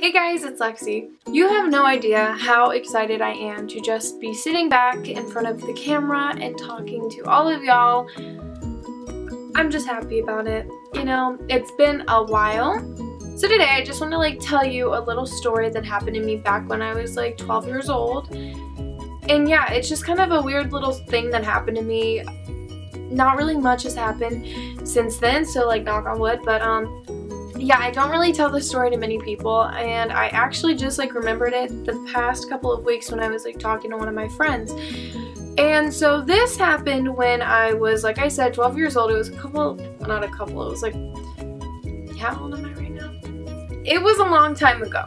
Hey guys, it's Lexi. You have no idea how excited I am to just be sitting back in front of the camera and talking to all of y'all. I'm just happy about it. You know, it's been a while. So today I just want to tell you a little story that happened to me back when I was 12 years old. And yeah, it's just kind of a weird little thing that happened to me. Not really much has happened since then, so knock on wood, but yeah, I don't really tell this story to many people, and I actually just remembered it the past couple of weeks when I was talking to one of my friends. And so this happened when I was, like I said, 12 years old. It was how old am I right now? It was a long time ago.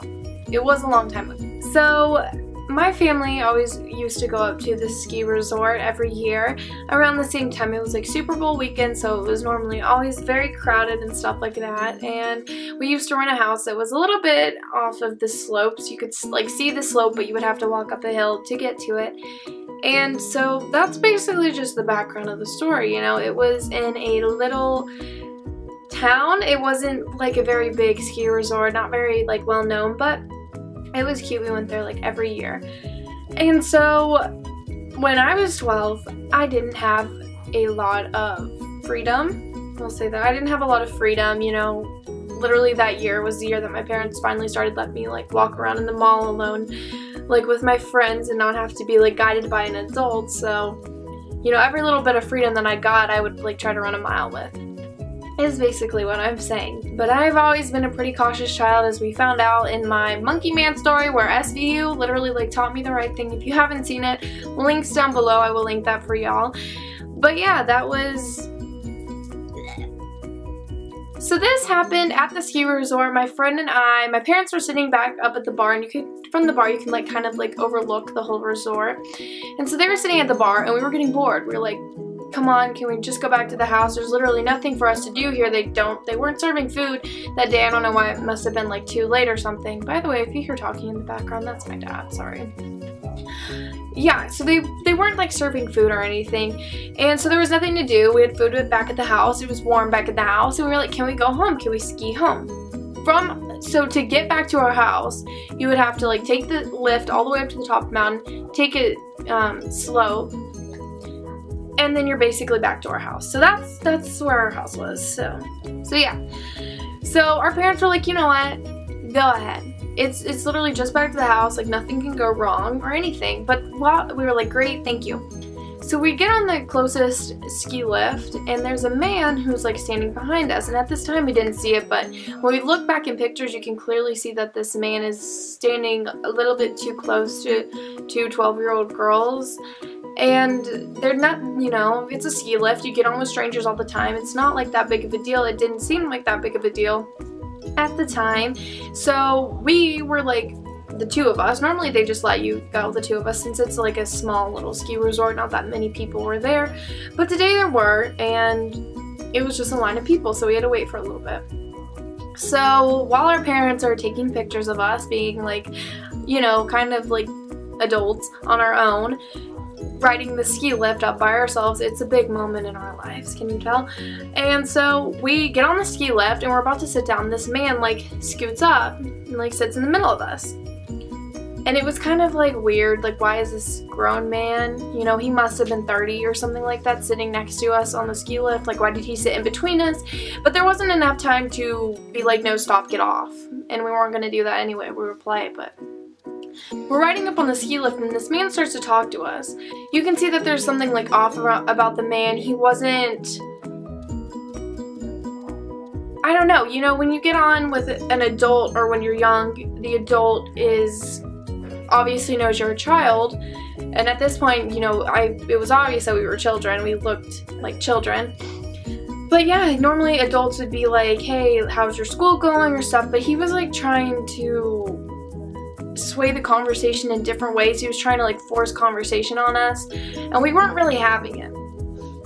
So my family always used to go up to the ski resort every year around the same time. It was Super Bowl weekend, so it was normally always very crowded and stuff like that. And we used to rent a house that was a little bit off of the slopes. You could see the slope, but you would have to walk up a hill to get to it. And so that's basically just the background of the story. You know, it was in a little town. It wasn't a very big ski resort, not very well known, but it was cute. We went there every year. And so when I was 12, I didn't have a lot of freedom. I'll say that. I didn't have a lot of freedom, you know. Literally that year was the year that my parents finally started letting me walk around in the mall alone with my friends and not have to be guided by an adult. So, you know, every little bit of freedom that I got, I would try to run a mile with. Is basically what I'm saying. But I've always been a pretty cautious child, as we found out in my Monkey Man story, where SVU literally taught me the right thing. If you haven't seen it, links down below. I will link that for y'all. But yeah, that was... So this happened at the ski resort. My friend and my parents were sitting back up at the bar, and from the bar you can kind of overlook the whole resort. And so they were sitting at the bar, and we were getting bored. We were like, come on, can we just go back to the house? There's literally nothing for us to do here. They weren't serving food that day. I don't know why. It must have been too late or something. By the way, if you hear talking in the background, that's my dad, sorry. Yeah, so they weren't serving food or anything, and so there was nothing to do. We had food back at the house. It was warm back at the house, and we were like, can we go home? Can we ski home? So to get back to our house, you would have to take the lift all the way up to the top of the mountain, take it slow, and then you're basically back to our house. So that's where our house was. So yeah. So our parents were like, you know what? Go ahead. It's literally just back to the house. Nothing can go wrong or anything. But we were like, great, thank you. So we get on the closest ski lift, and there's a man who's standing behind us. And at this time we didn't see it, but when we look back in pictures, you can clearly see that this man is standing a little bit too close to two 12-year-old girls. And they're not, you know, it's a ski lift. You get on with strangers all the time. It's not that big of a deal. It didn't seem like that big of a deal at the time. So we were the two of us. Normally they just let you go, the two of us, since it's a small little ski resort. Not that many people were there. But today there were, and it was just a line of people, so we had to wait for a little bit. So while our parents are taking pictures of us being you know, kind of adults on our own, riding the ski lift up by ourselves, it's a big moment in our lives, can you tell? And so we get on the ski lift and we're about to sit down. This man scoots up and sits in the middle of us. And it was kind of weird, why is this grown man, you know, he must have been 30 or something like that, sitting next to us on the ski lift. Why did he sit in between us? But there wasn't enough time to be no, stop, get off. And we weren't going to do that anyway. We were polite, but we're riding up on the ski lift, and this man starts to talk to us. You can see that there's something off about the man. He wasn't, I don't know, you know, when you get on with an adult or when you're young, the adult obviously knows you're a child, and at this point, you know, it was obvious that we were children. We looked like children. But yeah, normally adults would be like, hey, how's your school going or stuff, but he was trying to sway the conversation in different ways. He was trying to force conversation on us, and we weren't really having it.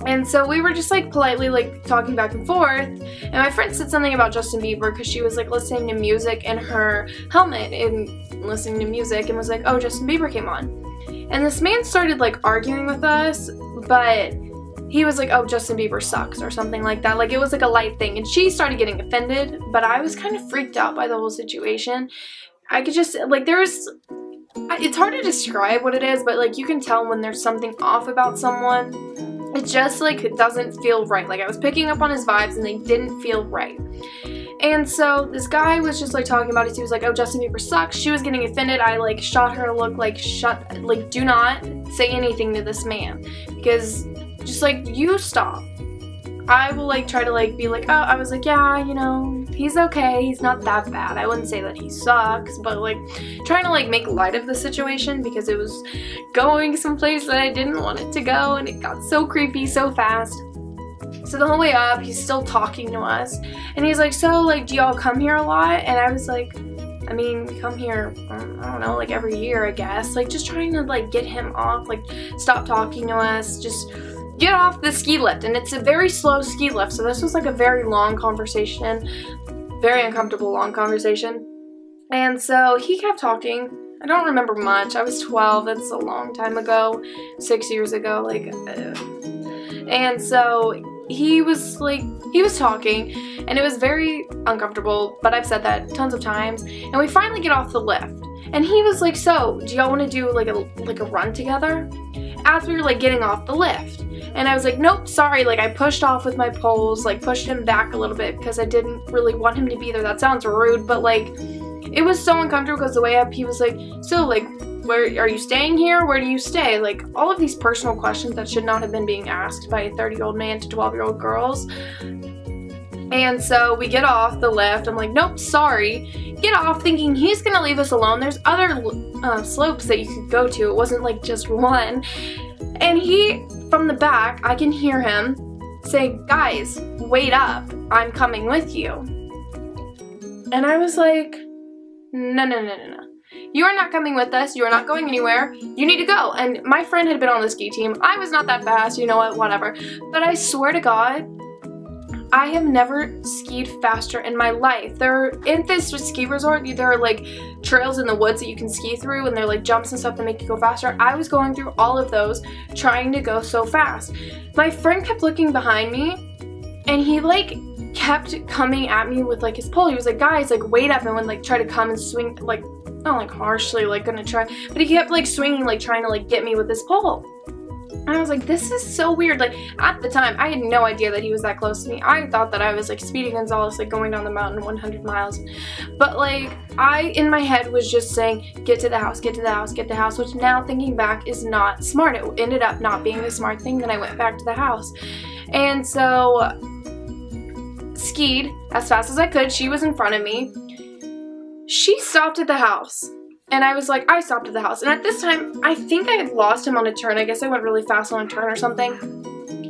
And so we were just politely talking back and forth, and my friend said something about Justin Bieber because she was listening to music in her helmet and listening to music, and was like, oh, Justin Bieber came on. And this man started arguing with us, but he was like, oh, Justin Bieber sucks or something like that. It was a light thing, and she started getting offended, but I was kind of freaked out by the whole situation. I could just, like, it's hard to describe what it is, but, like, you can tell when there's something off about someone. It just, like, it doesn't feel right. Like, I was picking up on his vibes and they didn't feel right. And so this guy was just, like, talking about it. He was like, oh, Justin Bieber sucks. She was getting offended. I, like, shot her a look, like, do not say anything to this man. Because, just, like, you stop. I will, like, try to, like, be like, oh, I was like, yeah, you know, he's okay. He's not that bad. I wouldn't say that he sucks, but, like, trying to, like, make light of the situation because it was going someplace that I didn't want it to go, and it got so creepy so fast. So the whole way up, he's still talking to us, and he's like, so, like, do y'all come here a lot? And I was like, I mean, we come here, I don't know, like, every year, I guess. Like, just trying to, like, get him off, like, stop talking to us, just get off the ski lift. And it's a very slow ski lift, so this was, like, a very long conversation, very uncomfortable long conversation. And so he kept talking. I don't remember much. I was 12. That's a long time ago, 6 years ago, like, and so he was talking, and it was very uncomfortable, but I've said that tons of times. And we finally get off the lift, and he was like, so, do y'all want to do, like a run together? As we were, like, getting off the lift. And I was like, nope, sorry. Like, I pushed off with my poles, like, pushed him back a little bit because I didn't really want him to be there. That sounds rude, but, like, it was so uncomfortable because the way up, he was like, so, like, where are you staying here? Where do you stay? Like, all of these personal questions that should not have been being asked by a 30-year-old man to 12-year-old girls. And so we get off the lift. I'm like, nope, sorry. Get off, thinking he's gonna leave us alone. There's other slopes that you could go to. It wasn't like just one. And he, from the back, I can hear him say, guys, wait up. I'm coming with you. And I was like, no, no, no, no, no. You are not coming with us. You are not going anywhere. You need to go. And my friend had been on the ski team. I was not that fast, you know what, whatever. But I swear to God, I have never skied faster in my life. In this ski resort, there are, like, trails in the woods that you can ski through, and there are, like, jumps and stuff that make you go faster. I was going through all of those, trying to go so fast. My friend kept looking behind me, and he, like, kept coming at me with, like, his pole. He was like, guys, like, wait up, and would, like, try to come and swing, like, not, like, harshly, like, gonna try, but he kept, like, swinging, like, trying to, like, get me with his pole. And I was like, this is so weird. Like, at the time, I had no idea that he was that close to me. I thought that I was, like, Speedy Gonzales, like, going down the mountain 100 miles. But, like, I, in my head, was just saying, get to the house, get to the house, get to the house, which now, thinking back, is not smart. It ended up not being a smart thing. Then I went back to the house. And so, skied as fast as I could. She was in front of me. She stopped at the house. And I was like, I stopped at the house. And at this time, I think I had lost him on a turn. I guess I went really fast on a turn or something.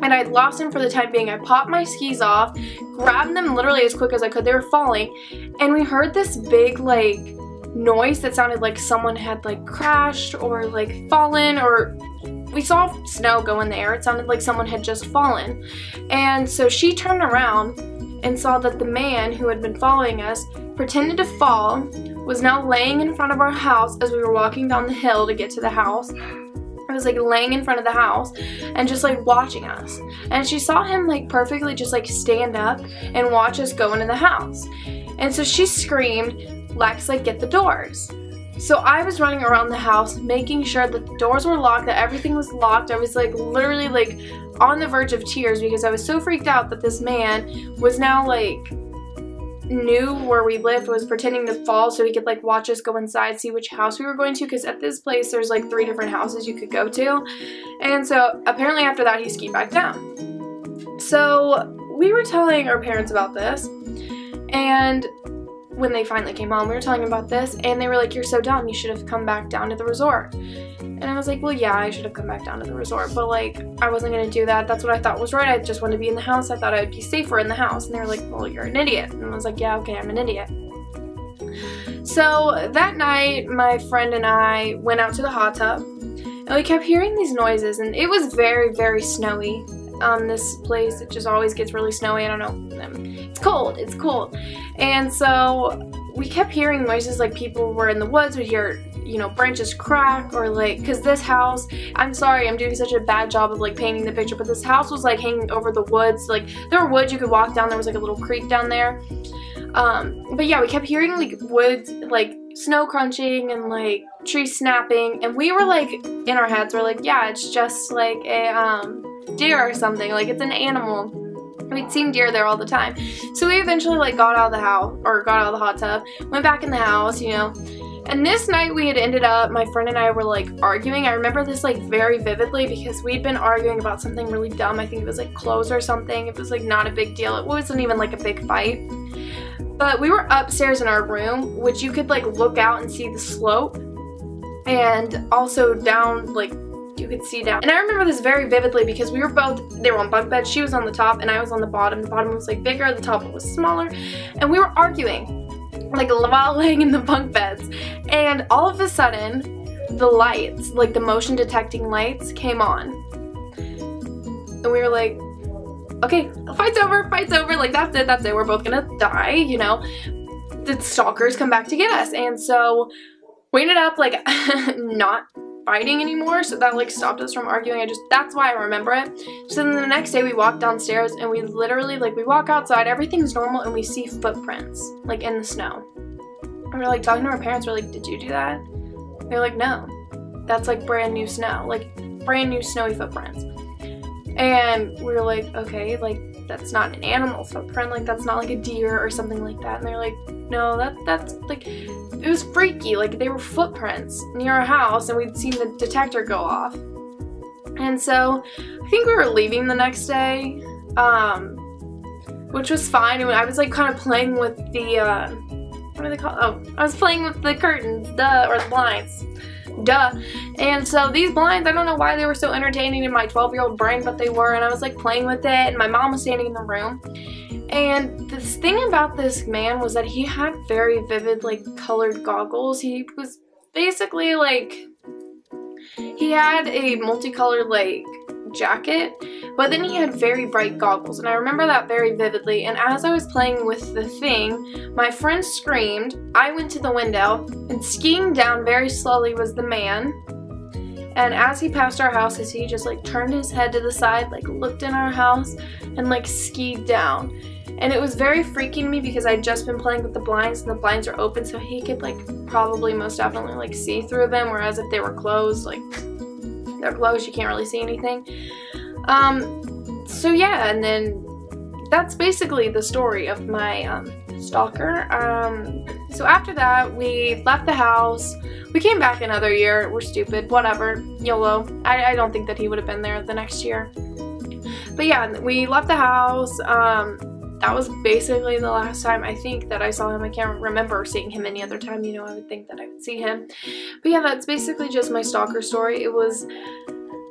And I had lost him for the time being. I popped my skis off, grabbed them literally as quick as I could. They were falling. And we heard this big, like, noise that sounded like someone had, like, crashed or, like, fallen, or we saw snow go in the air. It sounded like someone had just fallen. And so she turned around and saw that the man who had been following us pretended to fall, was now laying in front of our house as we were walking down the hill to get to the house. I was, like, laying in front of the house and just, like, watching us. And she saw him, like, perfectly just, like, stand up and watch us go into the house. And so she screamed, Lex, like, get the doors. So I was running around the house making sure that the doors were locked, that everything was locked. I was, like, literally, like, on the verge of tears because I was so freaked out that this man was now, like, knew where we lived, was pretending to fall so he could, like, watch us go inside, see which house we were going to, because at this place there's, like, 3 different houses you could go to. And so apparently after that he skied back down. So we were telling our parents about this, and when they finally came home we were telling them about this, and they were like, you're so dumb, you should have come back down to the resort. And I was like, well, yeah, I should have come back down to the resort, but, like, I wasn't going to do that. That's what I thought was right. I just wanted to be in the house. I thought I would be safer in the house. And they were like, well, you're an idiot. And I was like, yeah, okay, I'm an idiot. So that night, my friend and I went out to the hot tub, and we kept hearing these noises, and it was very, very snowy. This place, it just always gets really snowy. I don't know. It's cold. It's cold. And so we kept hearing noises like people were in the woods. We'd hear, you know, branches crack, or, like, because this house, I'm sorry, I'm doing such a bad job of, like, painting the picture, but this house was, like, hanging over the woods. Like, there were woods you could walk down. There was, like, a little creek down there. But yeah, we kept hearing like woods, like snow crunching and like trees snapping, and we were like in our heads we're like, yeah, it's just like a deer or something, like it's an animal. We'd seen deer there all the time. So we eventually like got out of the house, or got out of the hot tub, went back in the house, you know. And this night we had ended up, my friend and I were like arguing. I remember this like very vividly because we'd been arguing about something really dumb. I think it was like clothes or something. It was like not a big deal. It wasn't even like a big fight. But we were upstairs in our room, which you could like look out and see the slope. And also down, like you could see down. And I remember this very vividly because we were both, they were on bunk beds. She was on the top and I was on the bottom. The bottom was like bigger, the top was smaller. And we were arguing like while laying in the bunk beds, and all of a sudden the lights, like the motion detecting lights, came on, and we were like, okay, fight's over, like that's it, we're both gonna die, you know, the stalkers come back to get us. And so we ended up like not fighting anymore, so that like stopped us from arguing. That's why I remember it. So then the next day we walked downstairs and we literally, like, we walk outside, everything's normal, and we see footprints like in the snow. And we're like talking to our parents, we're like, did you do that? They're like, no, that's like brand new snow, like brand new snowy footprints. And we were like, okay, like that's not an animal footprint, like that's not like a deer or something like that. And they're like, no, that's like, it was freaky, like they were footprints near our house and we'd seen the detector go off. And so I think we were leaving the next day, which was fine. And I was like kind of playing with the what are they called? Oh, I was playing with the curtains, or the blinds. And so these blinds, I don't know why they were so entertaining in my 12-year-old brain, but they were, and I was like playing with it, and my mom was standing in the room. And this thing about this man was that he had very vivid, like, colored goggles. He was basically like, he had a multicolored, like, jacket, but then he had very bright goggles, and I remember that very vividly. And as I was playing with the thing, my friend screamed, I went to the window, and skiing down very slowly was the man. And as he passed our house, he just like turned his head to the side, like looked in our house, and like skied down. And it was very freaky to me because I'd just been playing with the blinds, and the blinds are open, so he could like probably most definitely like see through them, whereas if they were closed, like they're closed, you can't really see anything. So yeah, and then that's basically the story of my stalker. So after that, we left the house. We came back another year. We're stupid, whatever, YOLO. I don't think that he would have been there the next year. But yeah, we left the house. That was basically the last time I think that I saw him. I can't remember seeing him any other time. You know, I would think that I would see him. But yeah, that's basically just my stalker story. It was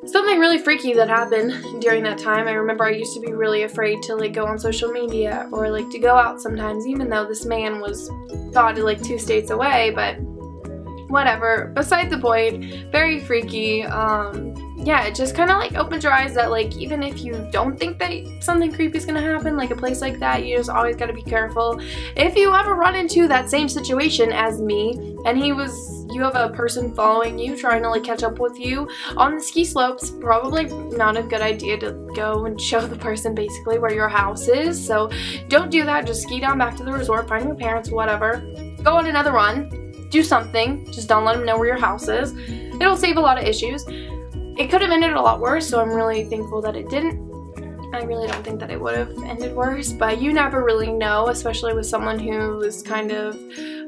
something really freaky that happened during that time. I remember I used to be really afraid to like go on social media or like to go out sometimes, even though this man was thought like 2 states away, but whatever. Beside the point, very freaky. Yeah, it just kind of like opens your eyes that like even if you don't think that something creepy is gonna happen, like a place like that, you just always gotta be careful. If you ever run into that same situation as me, and you have a person following you trying to like catch up with you on the ski slopes, probably not a good idea to go and show the person basically where your house is. So don't do that. Just ski down back to the resort, find your parents, whatever. Go on another run. Do something. Just don't let them know where your house is. It'll save a lot of issues. It could have ended a lot worse, so I'm really thankful that it didn't. I really don't think that it would have ended worse, but you never really know, especially with someone who is kind of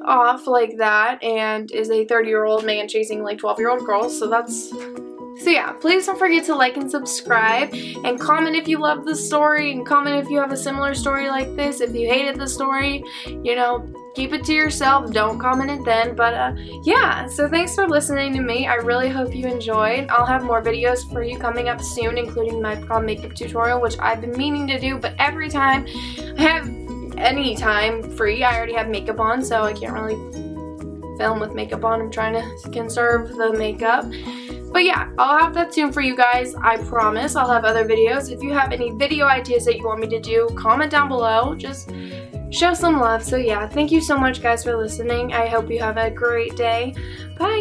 off like that and is a 30-year-old man chasing like 12-year-old girls. So yeah, please don't forget to like and subscribe, and comment if you love the story, and comment if you have a similar story like this. If you hated the story, you know, keep it to yourself, don't comment it then. But yeah, so thanks for listening to me. I really hope you enjoyed. I'll have more videos for you coming up soon, including my prom makeup tutorial, which I've been meaning to do, but every time I have any time free, I already have makeup on, so I can't really film with makeup on. I'm trying to conserve the makeup. But yeah, I'll have that soon for you guys. I promise I'll have other videos. If you have any video ideas that you want me to do, comment down below. Just show some love. So yeah, thank you so much guys for listening. I hope you have a great day. Bye!